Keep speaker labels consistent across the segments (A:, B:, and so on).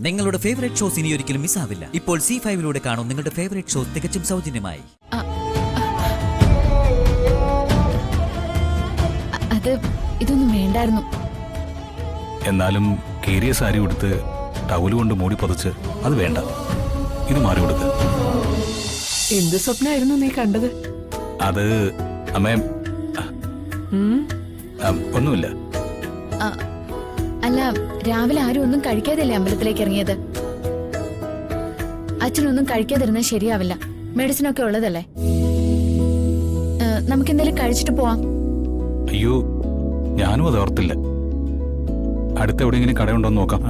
A: നിങ്ങളുടെ favourite shows ഇനി ഒരിക്കലും മിസ്സാവില്ല. ഇപ്പോൾ C5 കാണും നിങ്ങളുടെ ഫേവറേറ്റ് ഷോസ് തികച്ചും സൗജന്യമായി.
B: അത് ഇതൊന്നും വേണ്ടായിരുന്നു.
C: എന്നാലും കേരിയ സാരി ഉടുത്ത് ടവല് കൊണ്ട് മൂടി പൊതച്ച് അത് വേണ്ട, ഇത് മാറി കൊടുക്ക്.
D: എന്ത് സ്വപ്നമായിരുന്നു നീ കണ്ടത്?
C: അത് അമ്മേ ഒന്നുമില്ല.
B: അല്ല, രാവിലെ ആരും ഒന്നും കഴിക്കാതല്ലേ അമ്പലത്തിലേക്ക് ഇറങ്ങിയത്? അച്ഛനൊന്നും കഴിക്കാതിരുന്നത് ശരിയാവില്ല. മെഡിസിൻ ഒക്കെ ഉള്ളതല്ലേ. നമുക്ക് എന്തെങ്കിലും കഴിച്ചിട്ട് പോവാം.
C: അയ്യോ, ഞാനും അത് ഓർത്തില്ല. അടുത്ത് എവിടെയെങ്കിലും കടയുണ്ടോന്ന് നോക്കാം.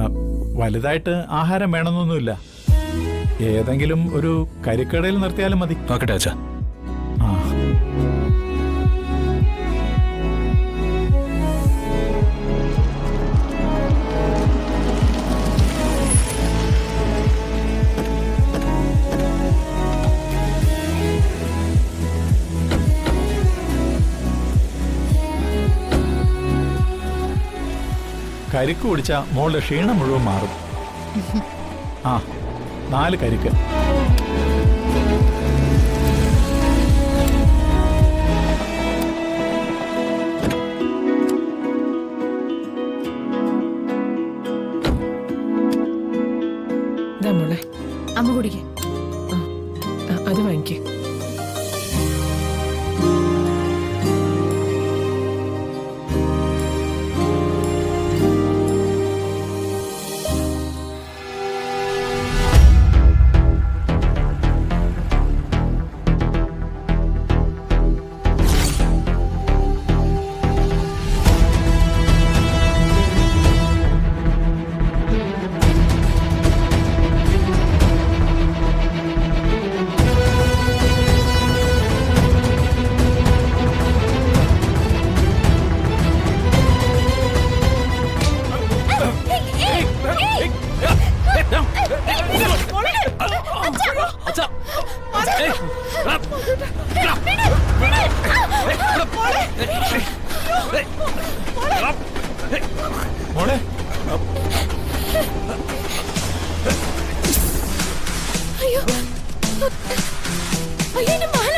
E: വലുതായിട്ട് ആഹാരം വേണമെന്നൊന്നുമില്ല. ഏതെങ്കിലും ഒരു കരിക്കടയിൽ നിർത്തിയാലും മതി.
C: നോക്കട്ടെ അച്ഛാ.
E: കരിക്ക് കുടിച്ച മോളുടെ ക്ഷീണം മുഴുവൻ മാറും. 4 കരിക്ക്.
D: മോളെ,
B: അമ്മ കുടിക്കേ.
D: അത് വാങ്ങിക്കേ.
E: മോളെ,
B: അയ്യോ, അയ്യോ, എന്റെ മാല.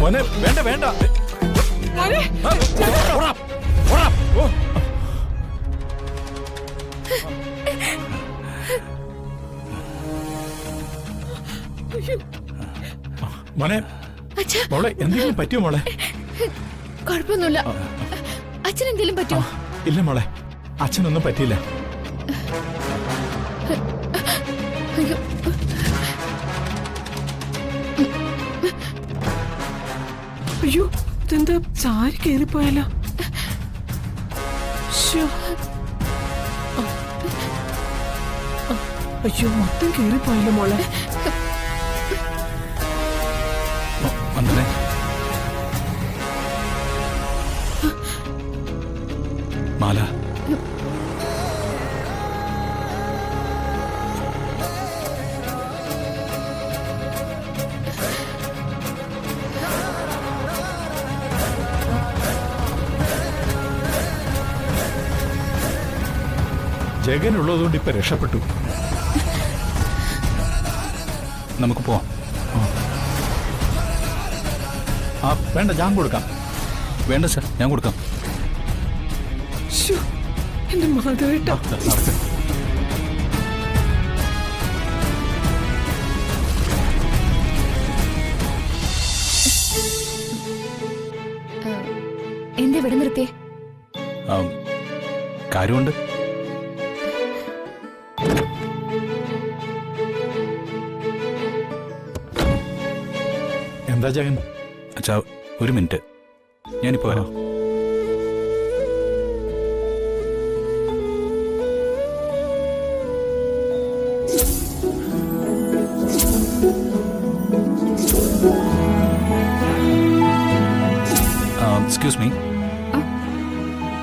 E: മോനെ, വേണ്ട വേണ്ട. മോനെ, മോളെ, എന്തെങ്കിലും പറ്റിയോ മോളെ?
B: കുഴപ്പമൊന്നുമില്ല. അച്ഛനെന്തെങ്കിലും പറ്റുമോ?
E: ഇല്ല മോളെ, അച്ഛനൊന്നും പറ്റിയില്ല.
B: അയ്യോ,
D: അയ്യോ, ഇതെന്താ സാരി കേറിപ്പോയല്ലോ. അയ്യോ, മൊത്തം കേറിപ്പോയല്ലോ മോളെ.
C: വന്ദനെ, മാല.
E: ജഗൻ ഉള്ളതുകൊണ്ട് ഇപ്പൊ രക്ഷപ്പെട്ടു.
C: നമുക്ക് പോവാം.
E: വേണ്ട, ഞാൻ കൊടുക്കാം.
C: വേണ്ട സാർ, ഞാൻ കൊടുക്കാം.
D: എന്റെ മാധവേട്ടാ.
B: എന്താ ഇവിടെ നിർത്തിയേ?
C: കാര്യമുണ്ട്.
E: എന്താ ജഗൻ?
C: അച്ഛാ, ഒരു മിനിറ്റ്, ഞാനിപ്പോ വരാം. എക്സ്ക്യൂസ് മീ,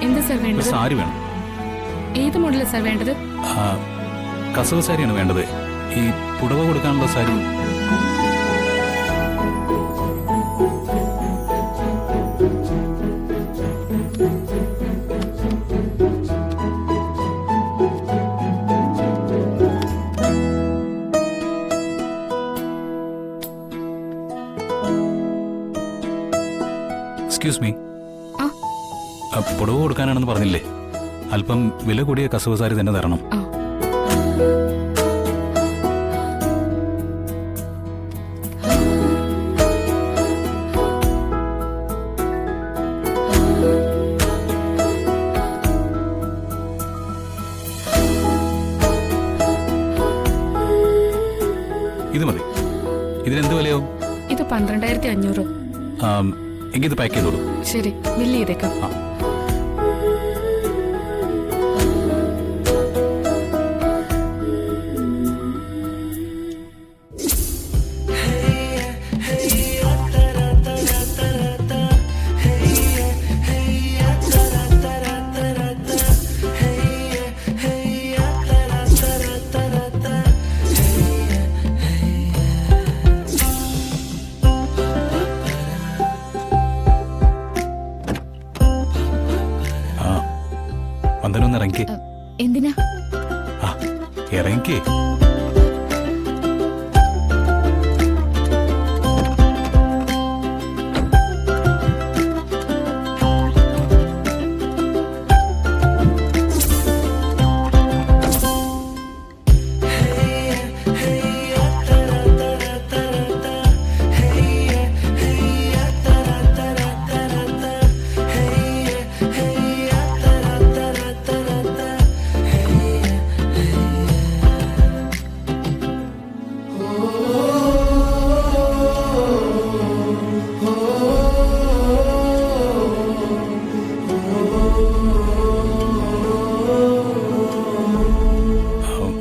D: എന്താ സാർ
C: ഒരു
D: വേണ്ടത്?
C: സാരി വേണം.
D: ഏത് മോഡലാണ് സാർ വേണ്ടത്?
C: ആ, കസവ് സാരിയാണ് വേണ്ടത്. ഈ പുടവ കൊടുക്കാനുള്ള സാരി. എക്സ്ക്യൂസ് മീ,
B: ആ.
C: പുടവ കൊടുക്കാനാണെന്ന് പറഞ്ഞില്ലേ? അല്പം വില കൂടിയ കസവ് സാരി തന്നെ തരണം.
B: ആ.
C: ഇത് മതി. ഇതിനെന്ത് വിലയാവും?
D: ഇത് 12,500.
C: എങ്കിൽ ഇത് പാക്ക് ചെയ്തോളൂ.
D: ശരി, ബില്ല് ചെയ്തേക്കാം.
C: ആ. വന്ദനൊന്ന് ഇറങ്ങി.
B: എന്തിനാ?
C: ആ, ഇറങ്ങി.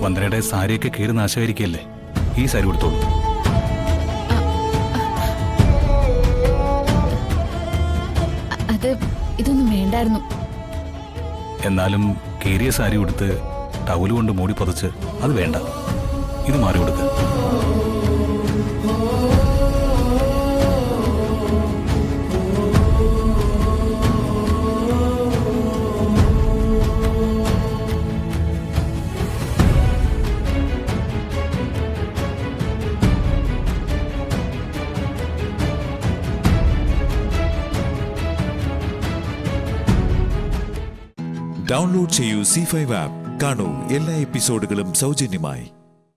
C: വന്ദനയുടെ സാരിയൊക്കെ കീറി നാശമായിരിക്കല്ലേ? ഈ സാരി കൊടുത്തോളൂ.
B: അത് ഇതൊന്നും വേണ്ടായിരുന്നു.
C: എന്നാലും കീറിയ സാരി കൊടുത്ത് ടവല് കൊണ്ട് മൂടി പൊതച്ച് അത് വേണ്ട. ഇത് മാറി കൊടുക്ക്.
F: ഡൗൺലോഡ് ചെയ്യൂ C5 ആപ്പ്. കാണൂ എല്ലാ എപ്പിസോഡുകളും സൗജന്യമായി.